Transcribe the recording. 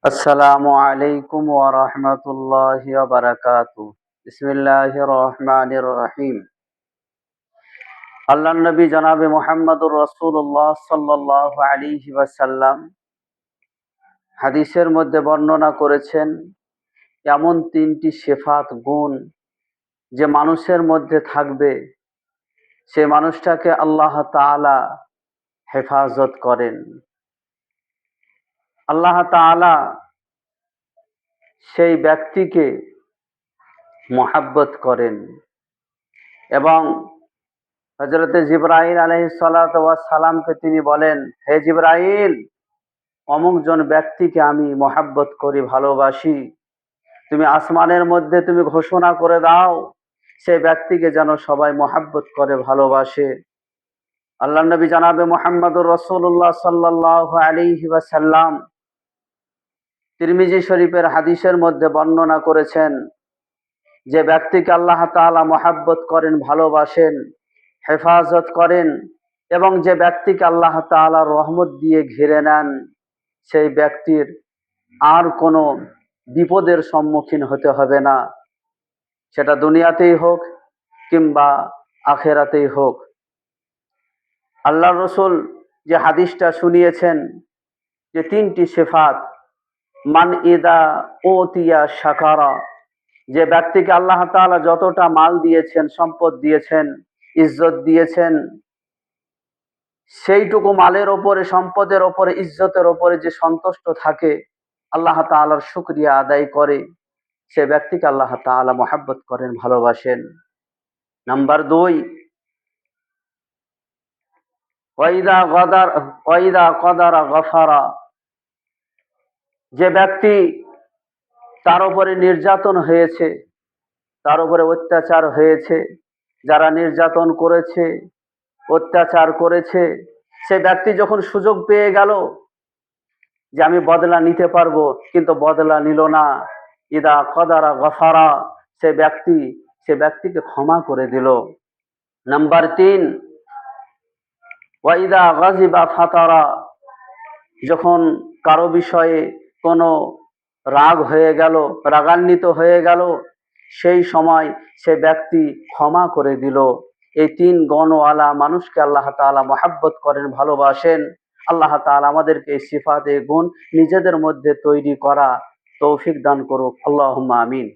আসসালামু আলাইকুম ওয়া রাহমাতুল্লাহি ওয়া বারাকাতুহু। বিসমিল্লাহির রহমানির রহিম। আল্লাহর নবী জনাবে মুহাম্মদুর রাসূলুল্লাহ সাল্লাল্লাহু আলাইহি ওয়াসাল্লাম হাদিসের মধ্যে বর্ণনা করেছেন এমন তিনটি সিফাত গুণ যে মানুষের মধ্যে থাকবে সে মানুষটাকে আল্লাহ তাআলা হেফাজত করেন। আল্লাহ তাআলা সেই ব্যক্তিকে মহাব্বত করেন এবং হযরতে জিবরাইল আলাইহিস সালাতু ওয়াস সালামকে তিনি বলেন, হে জিবরাইল, অমুক জন ব্যক্তিকে আমি মহাব্বত করি, ভালোবাসি। তুমি আসমানের মধ্যে তুমি ঘোষণা করে দাও সে ব্যক্তিকে যেন সবাই মহাব্বত করে, ভালোবাসে। আল্লাহর নবী জনাবে মুহাম্মদুর রাসূলুল্লাহ সাল্লাল্লাহু আলাইহি ওয়াসাল্লাম তিরমিজি শরীফের হাদিসের মধ্যে বর্ণনা করেছেন যে ব্যক্তিকে আল্লাহ তাআলা মহাব্বত করেন, ভালোবাসেন, হেফাজত করেন এবং যে ব্যক্তিকে আল্লাহ তাআলা রহমত দিয়ে ঘিরে নেন সেই ব্যক্তির আর কোনো বিপদের সম্মুখীন হতে হবে না, সেটা দুনিয়াতেই হোক কিংবা আখেরাতেই হোক। আল্লাহর রসুল যে হাদিসটা শুনিয়েছেন যে তিনটি সিফাত, মান ইদা ওতিয়া শাকারা, যে ব্যক্তিকে আল্লাহ তাআলা যতটা মাল দিয়েছেন, সম্পদ দিয়েছেন, ইজ্জত দিয়েছেন, সেইটুকু মালের ওপরে, সম্পদের ওপরে, ইজ্জতের ওপরে যে সন্তুষ্ট থাকে, আল্লাহ তাআলার শুকরিয়া আদায় করে, সে ব্যক্তিকে আল্লাহ তাআলা মহাব্বত করেন, ভালোবাসেন। নাম্বার 2, ওয়াইদা কদারা গফারা, যে ব্যক্তি তার উপরে নির্যাতন হয়েছে, তার উপরে অত্যাচার হয়েছে, যারা নির্যাতন করেছে, অত্যাচার করেছে, সে ব্যক্তি যখন সুযোগ পেয়ে গেল যে আমি বদলা নিতে পারবো, কিন্তু বদলা নিল না, ইদা কদারা গফারা, সে ব্যক্তিকে ক্ষমা করে দিল। নাম্বার 3, ওয়াইদা গাজিবা ফাতারা, যখন কারো বিষয়ে কোনো রাগ হয়ে গেল, রাগান্বিত হয়ে গেল, সেই সময় সে ব্যক্তি ক্ষমা করে দিল। এই 3 গুণওয়ালা মানুষকে আল্লাহ তাআলা মহাব্বত করেন, ভালোবাসেন। আল্লাহ তাআলা আমাদেরকে এই সিফাতে গুণ নিজেদের মধ্যে তৈরি করা তৌফিক দান করুক। আল্লাহুম্মা আমিন।